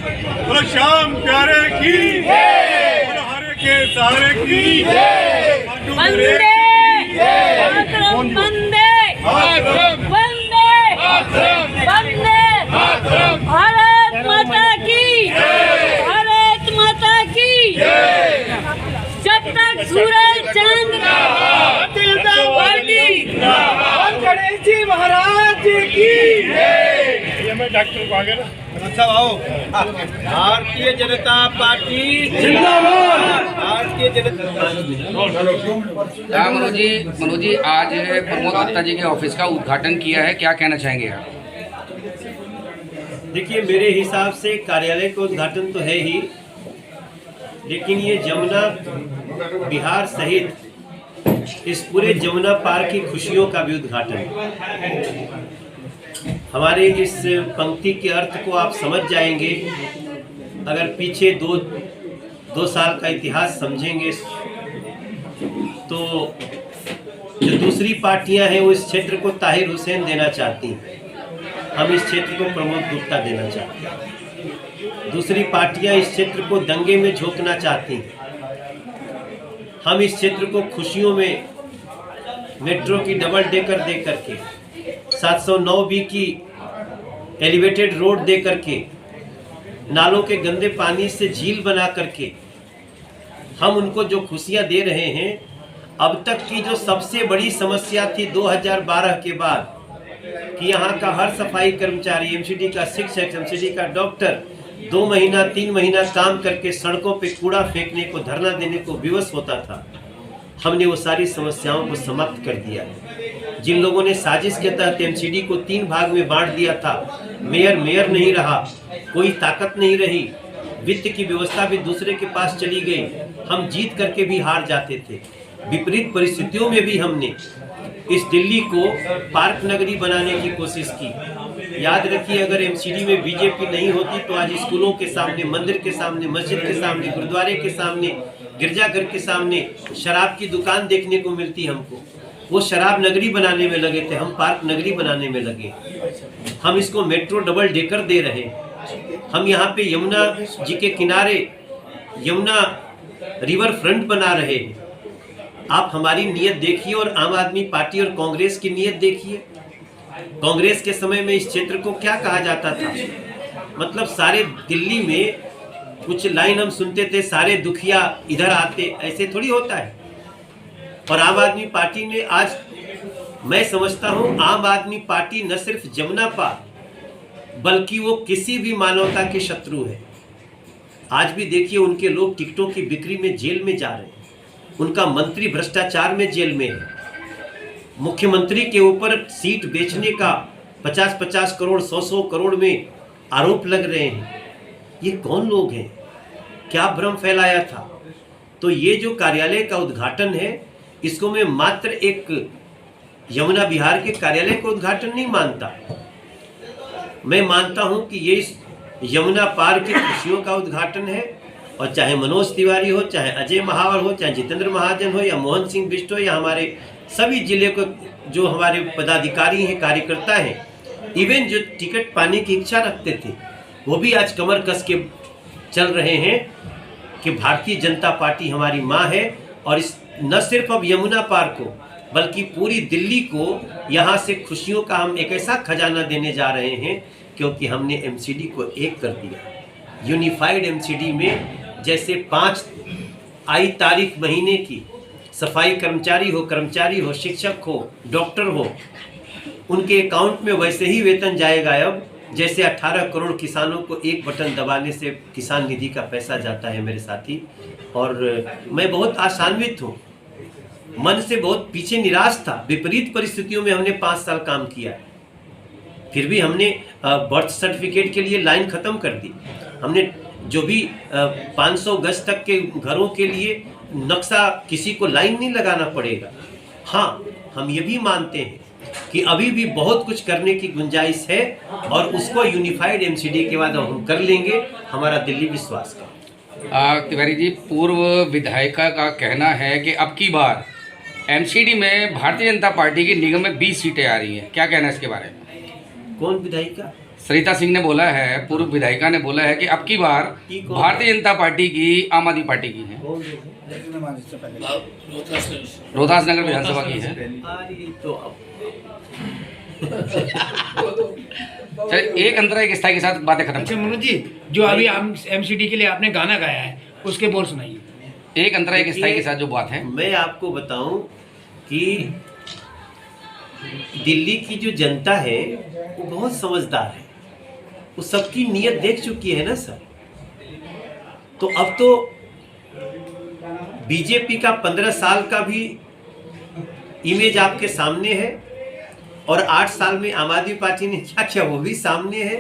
बोलो श्याम प्यारे की, बोलो हरे के सहारे की, वंदे मातरम, वंदे मातरम, वंदे वंदे भारत माता की, भारत माता की। जब तक सूरज चांद गणेश जी महाराज की। डॉक्टर को आगे ना अच्छा आओ। भारतीय जनता पार्टी जिंदाबाद। भारतीय जनता मनोज जी आज प्रमोद गुप्ता जी के ऑफिस का उद्घाटन किया है, क्या कहना चाहेंगे आप? देखिए, मेरे हिसाब से कार्यालय का उद्घाटन तो है ही, लेकिन ये जमुना बिहार सहित इस पूरे जमुना पार की खुशियों का भी उद्घाटन। हमारे इस पंक्ति के अर्थ को आप समझ जाएंगे अगर पीछे दो साल का इतिहास समझेंगे। तो जो दूसरी पार्टियां हैं वो इस क्षेत्र को ताहिर हुसैन देना चाहती हैं, हम इस क्षेत्र को प्रमोद गुप्ता देना चाहते हैं। दूसरी पार्टियां इस क्षेत्र को दंगे में झोंकना चाहती हैं, हम इस क्षेत्र को खुशियों में मेट्रो की डबल डेकर दे करके, 709B की एलिवेटेड रोड दे करके, नालों के गंदे पानी से झील बना करके हम उनको जो खुशियां दे रहे हैं। अब तक की जो सबसे बड़ी समस्या थी 2012 के बाद कि यहाँ का हर सफाई कर्मचारी, एमसीडी का शिक्षक, एमसीडी का डॉक्टर 2 महीना 3 महीना काम करके सड़कों पे कूड़ा फेंकने को, धरना देने को विवश होता था। हमने वो सारी समस्याओं को समाप्त कर दिया। जिन लोगों ने साजिश के तहत एमसीडी को 3 भाग में बांट दिया था, मेयर नहीं रहा, कोई ताकत नहीं रही, वित्त की व्यवस्था भी दूसरे के पास चली गई, हम जीत करके भी हार जाते थे। विपरीत परिस्थितियों में भी हमने इस दिल्ली को पार्क नगरी बनाने की कोशिश की। याद रखिए, अगर एमसीडी में बीजेपी नहीं होती तो आज स्कूलों के सामने, मंदिर के सामने, मस्जिद के सामने, गुरुद्वारे के सामने, गिरजाघर के सामने शराब की दुकान देखने को मिलती हमको। वो शराब नगरी बनाने में लगे थे, हम पार्क नगरी बनाने में लगे। हम इसको मेट्रो डबल डेकर दे रहे। हम यहाँ पे यमुना जी के किनारे यमुना रिवर फ्रंट बना रहे हैं। आप हमारी नीयत देखिए और आम आदमी पार्टी और कांग्रेस की नीयत देखिए। कांग्रेस के समय में इस क्षेत्र को क्या कहा जाता था? मतलब सारे दिल्ली में कुछ लाइन हम सुनते थे, सारे दुखिया इधर आते, ऐसे थोड़ी होता है। और आम आदमी पार्टी ने आज, मैं समझता हूं, आम आदमी पार्टी न सिर्फ जमुना पार बल्कि वो किसी भी मानवता के शत्रु है। आज भी देखिए, उनके लोग टिकटों की बिक्री में जेल में जा रहे हैं, उनका मंत्री भ्रष्टाचार में जेल में है, मुख्यमंत्री के ऊपर सीट बेचने का 50-50 करोड़ 100-100 करोड़ में आरोप लग रहे हैं। ये कौन लोग हैं? क्या भ्रम फैलाया था? तो ये जो कार्यालय का उद्घाटन है, इसको मैं मात्र एक यमुना बिहार के कार्यालय का उद्घाटन नहीं मानता। मैं मानता हूं कि ये इस यमुना पार की खुशियों का उद्घाटन है। और चाहे मनोज तिवारी हो, चाहे अजय महावर हो, चाहे जितेंद्र महाजन हो, या मोहन सिंह बिष्ट हो, या हमारे सभी जिले को जो हमारे पदाधिकारी हैं, कार्यकर्ता हैं, इवन जो टिकट पाने की इच्छा रखते थे, वो भी आज कमर कस के चल रहे हैं कि भारतीय जनता पार्टी हमारी माँ है। और इस न सिर्फ अब यमुना पार को बल्कि पूरी दिल्ली को यहाँ से खुशियों का हम एक ऐसा खजाना देने जा रहे हैं, क्योंकि हमने एमसीडी को एक कर दिया। यूनिफाइड एमसीडी में जैसे 5 आई तारीख महीने की सफाई कर्मचारी हो, शिक्षक हो, डॉक्टर हो, उनके अकाउंट में वैसे ही वेतन जाएगा अब जैसे 18 करोड़ किसानों को एक बटन दबाने से किसान निधि का पैसा जाता है मेरे साथी। और मैं बहुत आशान्वित हूँ, मन से बहुत पीछे निराश था। विपरीत परिस्थितियों में हमने 5 साल काम किया, फिर भी हमने बर्थ सर्टिफिकेट के लिए लाइन खत्म कर दी। हमने जो भी 500 गज तक के घरों के लिए नक्शा, किसी को लाइन नहीं लगाना पड़ेगा। हाँ, हम ये भी मानते हैं कि अभी भी बहुत कुछ करने की गुंजाइश है और उसको यूनिफाइड एमसीडी के बाद हम कर लेंगे, हमारा दिल्ली विश्वास का। तिवारी जी, पूर्व विधायिका का कहना है कि अब की बार एमसीडी में भारतीय जनता पार्टी की निगम में 20 सीटें आ रही हैं, क्या कहना है इसके बारे में? कौन विधायिका? सरिता सिंह ने बोला है, पूर्व विधायिका ने बोला है कि अब की बार भारतीय जनता पार्टी की आम आदमी पार्टी की है, रोहतास नगर विधानसभा की है। तो चलिए, एक अंतरा एक स्थाई के साथ बातें खत्म। अच्छा मनोज जी, जो अभी हम एमसीडी के लिए आपने गाना गाया है उसके बोल सुनाइए। एक अंतरा एक स्थाई के साथ जो बात है, मैं आपको बताऊं कि दिल्ली की जो जनता है वो बहुत समझदार है, वो सबकी नीयत देख चुकी है ना सर। तो अब तो बीजेपी का 15 साल का भी इमेज आपके सामने है, और 8 साल में आम आदमी पार्टी ने क्या किया वो भी सामने है।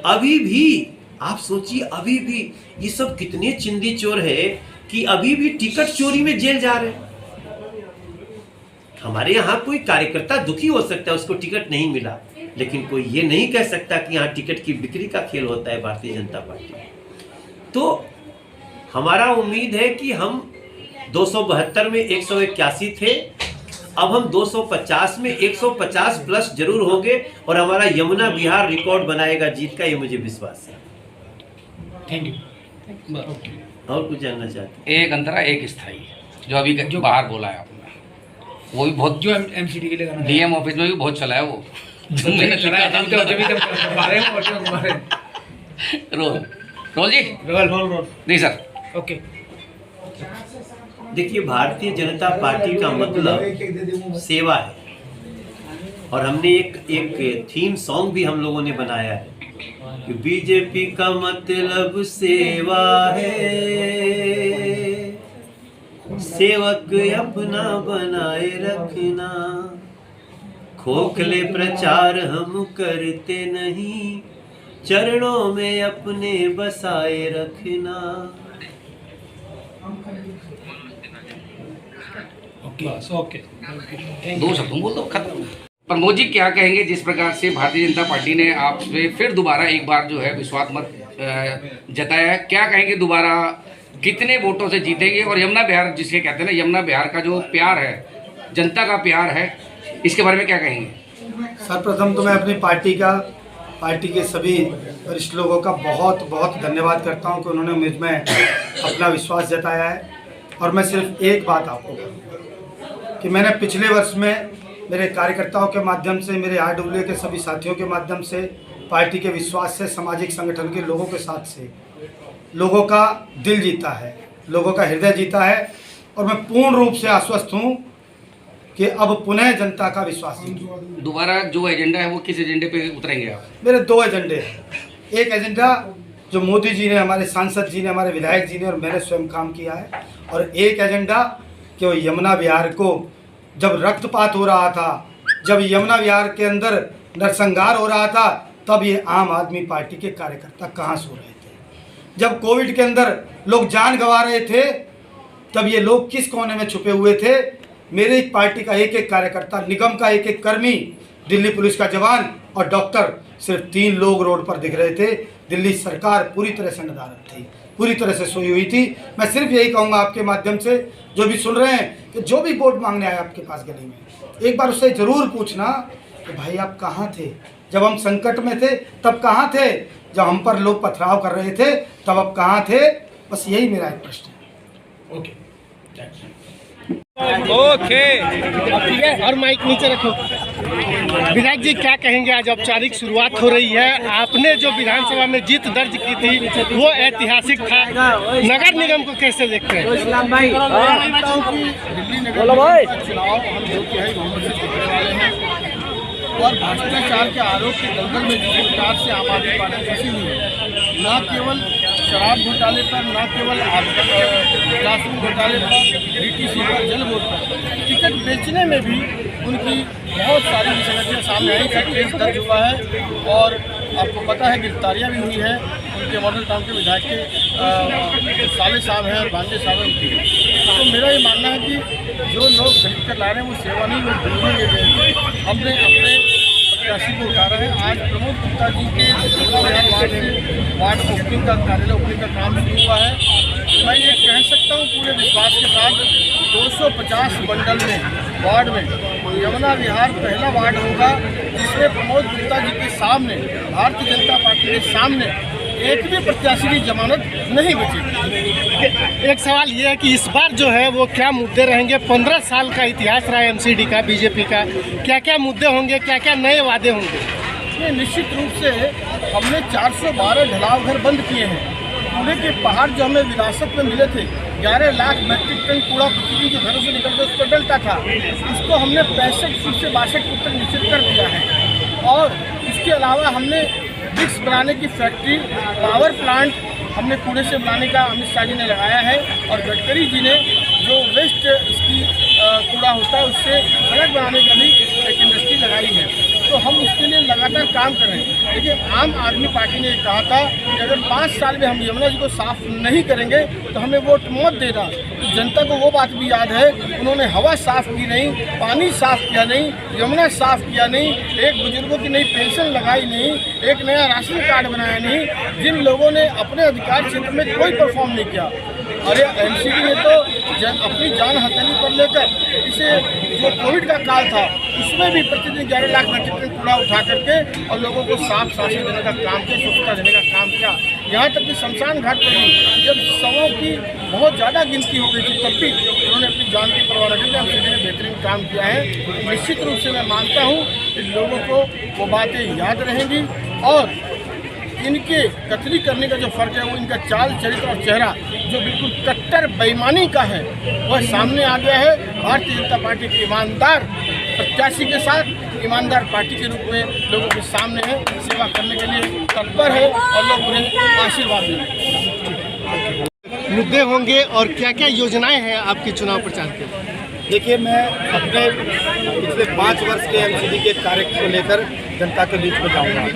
अभी भी आप सोचिए, अभी भी ये सब कितने चिंदी चोर है कि अभी भी टिकट चोरी में जेल जा रहे हैं। हमारे यहाँ कोई कार्यकर्ता दुखी हो सकता है, उसको टिकट नहीं मिला, लेकिन कोई ये नहीं कह सकता कि यहाँ टिकट की बिक्री का खेल होता है भारतीय जनता पार्टी में। तो हमारा उम्मीद है कि हम 272 में 181 थे, अब हम 250 में 150 प्लस जरूर होंगे, और हमारा यमुना बिहार रिकॉर्ड बनाएगा जीत का, ये मुझे विश्वास है। Thank you. और कुछ जानना चाहते हैं? एक अंतरा एक स्थाई, जो अभी जो बाहर बोला है आपने, वो भी बहुत, जो एमसीडी के लिए गाना डीएम ऑफिस में भी बहुत चला है वो। मैंने चला है, हम तो जब रोल रोल जी, रोल जी सर। ओके। देखिए, भारतीय जनता पार्टी का मतलब सेवा है, और हमने एक थीम सॉन्ग भी हम लोगों ने बनाया है कि बीजेपी का मतलब सेवा है, सेवक अपना बनाए रखना, खोखले प्रचार हम करते नहीं, चरणों में अपने बसाए रखना। ओके। दो शब्द तुम बोल दो, खत्म। प्रमोद जी क्या कहेंगे, जिस प्रकार से भारतीय जनता पार्टी ने आप पे फिर दोबारा एक बार जो है विश्वास मत जताया है, क्या कहेंगे, दोबारा कितने वोटों से जीतेंगे? और यमुना बिहार जिसे कहते हैं ना, यमुना बिहार का जो प्यार है, जनता का प्यार है, इसके बारे में क्या कहेंगे? सर्वप्रथम तो मैं अपनी पार्टी के सभी वरिष्ठ लोगों का बहुत बहुत धन्यवाद करता हूं कि उन्होंने मुझ में अपना विश्वास जताया है। और मैं सिर्फ एक बात आपको कहूँगा कि मैंने पिछले वर्ष में मेरे कार्यकर्ताओं के माध्यम से, मेरे RWA के सभी साथियों के माध्यम से, पार्टी के विश्वास से, सामाजिक संगठन के लोगों के साथ से लोगों का दिल जीता है, लोगों का हृदय जीता है, और मैं पूर्ण रूप से आश्वस्त हूँ कि अब पुनः जनता का विश्वास जीतूंगा। दोबारा जो एजेंडा है वो किस एजेंडे पे उतरेंगे आप? मेरे 2 एजेंडे हैं। एक एजेंडा जो मोदी जी ने, हमारे सांसद जी ने, हमारे विधायक जी ने और मैंने स्वयं काम किया है, और एक एजेंडा कि वो यमुना विहार को, जब रक्तपात हो रहा था, जब यमुना विहार के अंदर नरसंहार हो रहा था, तब ये आम आदमी पार्टी के कार्यकर्ता कहाँ सो रहे थे? जब कोविड के अंदर लोग जान गंवा रहे थे, तब ये लोग किस कोने में छुपे हुए थे? मेरी पार्टी का एक एक कार्यकर्ता, निगम का एक एक कर्मी, दिल्ली पुलिस का जवान और डॉक्टर, सिर्फ 3 लोग रोड पर दिख रहे थे। दिल्ली सरकार पूरी तरह से नदारद थी, पूरी तरह से सोई हुई थी। मैं सिर्फ यही कहूँगा आपके माध्यम से, जो भी सुन रहे हैं, कि जो भी वोट मांगने आए आपके पास गली में, एक बार उससे ज़रूर पूछना कि भाई आप कहाँ थे जब हम संकट में थे? तब कहाँ थे जब हम पर लोग पथराव कर रहे थे? तब आप कहाँ थे? बस यही मेरा एक प्रश्न है। ओके। और माइक नीचे रखो। विधायक जी क्या कहेंगे, आज औपचारिक शुरुआत हो रही है, आपने जो विधानसभा में जीत दर्ज की थी वो ऐतिहासिक था, नगर निगम को कैसे देखते हैं? दिल्ली नगर निगम चुनाव हम जो कि है बहुमत से जीतने वाले हैं, और भ्रष्टाचार के आरोप के दलदल में जिस प्रकार से आम आदमी पार्टी फंसी हुई है, न केवल शराब घोटाले पर, न केवल क्लासरूम घोटाले पर, DTC पर, जल बोर्ड पर, टिकट बेचने में भी उनकी बहुत सारी विसंगतियाँ सामने आई है। केस दर्ज हुआ है और आपको पता है गिरफ्तारियाँ भी हुई हैं। उनके मॉडल टाउन के विधायक के साले साहब हैं और भांजे साहब हैं उनकी। तो मेरा ये मानना है कि जो लोग खरीद कर ला रहे हैं वो सेवा नहीं, वो दूरी ले रहे हैं। हमने अपने प्रत्याशी को उतारा है। आज प्रमोद गुप्ता जी के वार्ड ओपनिंग का कार्यालय ओपनिंग का काम शुरू हुआ है। मैं ये कह सकता हूँ पूरे विश्वास के साथ 250 मंडल में, वार्ड में यमुना विहार पहला वार्ड होगा जिस इसमें प्रमोद गुप्ता जी के सामने, भारतीय जनता पार्टी के सामने एक भी प्रत्याशी की जमानत नहीं बची। एक सवाल ये है कि इस बार जो है वो क्या मुद्दे रहेंगे? 15 साल का इतिहास रहा है एमसीडी का, बीजेपी का, क्या क्या मुद्दे होंगे, क्या क्या नए वादे होंगे? ये निश्चित रूप से हमने 412 ढलाव घर बंद किए हैं। कूड़े के पहाड़ जो हमें विरासत में मिले थे, 11 लाख मीट्रिक टन कूड़ा प्रतिदिन जो घरों से निकलकर उस पर डलता था, इसको हमने 65 फुट से 62 फुट तक निश्चित कर दिया है। और इसके अलावा हमने ब्रिक्स बनाने की फैक्ट्री, पावर प्लांट हमने कूड़े से बनाने का अमित शाह जी ने लगाया है, और गडकरी जी ने जो वेस्ट इसकी कूड़ा होता है उससे सड़क बनाने का भी एक इंडस्ट्री लगाई है। तो हम उसके लिए लगातार काम कर रहे हैं। देखिए, आम आदमी पार्टी ने कहा था कि अगर 5 साल में हम यमुना जी को साफ नहीं करेंगे तो हमें वोट मत देना। तो जनता को वो बात भी याद है, उन्होंने हवा साफ की नहीं, पानी साफ किया नहीं, यमुना साफ किया नहीं, एक बुजुर्गों की नई पेंशन लगाई नहीं, एक नया राशन कार्ड बनाया नहीं। जिन लोगों ने अपने अधिकार क्षेत्र में कोई परफॉर्म नहीं किया, अरे एमसीडी ने तो अपनी जान हथेली पर लेकर इसे जो कोविड का काल था उसमें भी प्रतिदिन 11 लाख मीट्रिक टन कूड़ा उठा करके और लोगों को साफ सांसें देने का काम किया, स्वच्छता देने का काम किया। यहाँ तक कि शमशान घाट पर भी जब शवों की बहुत ज़्यादा गिनती हो गई थी तब भी उन्होंने अपनी जान की परवाह न करके एमसीडी ने बेहतरीन काम किया है। निश्चित रूप से मैं मानता हूँ कि लोगों को वो बातें याद रहेंगी और इनके कतली करने का जो फर्क है वो इनका चाल चरित्र और चेहरा जो बिल्कुल कट्टर बेईमानी का है वह सामने आ गया है। भारतीय जनता पार्टी के ईमानदार प्रत्याशी के साथ ईमानदार पार्टी के रूप में लोगों के सामने है, सेवा करने के लिए तत्पर है और लोग उन्हें आशीर्वाद देंगे। मुद्दे होंगे और क्या क्या योजनाएं हैं आपके चुनाव प्रचार के? देखिए, मैं अपने पिछले 5 वर्ष के एमसीडी के कार्य को लेकर जनता के बीच में जाऊंगा।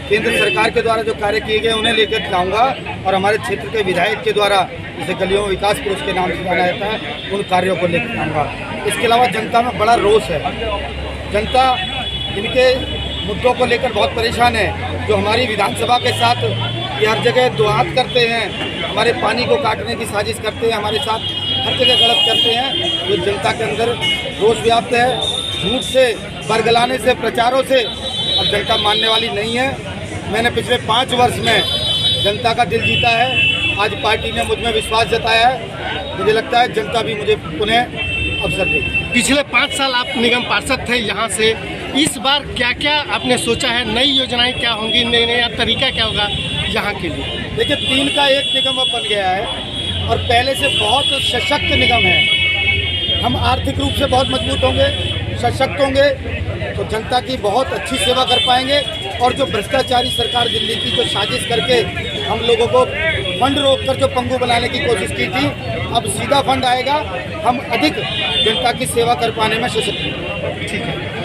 केंद्र सरकार के द्वारा जो कार्य किए गए उन्हें लेकर जाऊंगा और हमारे क्षेत्र के विधायक के द्वारा जिसे गलियों में विकास पुरुष के नाम से जाना जाता है उन कार्यों को लेकर जाऊंगा। इसके अलावा जनता में बड़ा रोष है, जनता इनके मुद्दों को लेकर बहुत परेशान है। जो हमारी विधानसभा के साथ ये हर जगह दो हाथ करते हैं, हमारे पानी को काटने की साजिश करते हैं, हमारे साथ हर जगह गलत करते हैं। जो जनता के अंदर रोष व्याप्त है, झूठ से, बरगलाने से, प्रचारों से अब जनता मानने वाली नहीं है। मैंने पिछले 5 वर्ष में जनता का दिल जीता है। आज पार्टी ने मुझ में विश्वास जताया है। मुझे लगता है जनता भी मुझे पुनः अवसर देगी। पिछले 5 साल आप निगम पार्षद थे यहाँ से, इस बार क्या क्या आपने सोचा है? नई योजनाएं क्या होंगी, नया तरीका क्या होगा यहाँ के लिए? देखिए, 3 का 1 निगम अब बन गया है और पहले से बहुत सशक्त निगम है। हम आर्थिक रूप से बहुत मजबूत होंगे, सशक्त होंगे तो जनता की बहुत अच्छी सेवा कर पाएंगे। और जो भ्रष्टाचारी सरकार दिल्ली की जो साजिश करके हम लोगों को फंड रोककर जो पंगु बनाने की कोशिश की थी, अब सीधा फंड आएगा। हम अधिक जनता की सेवा कर पाने में सशक्त हैं। ठीक है।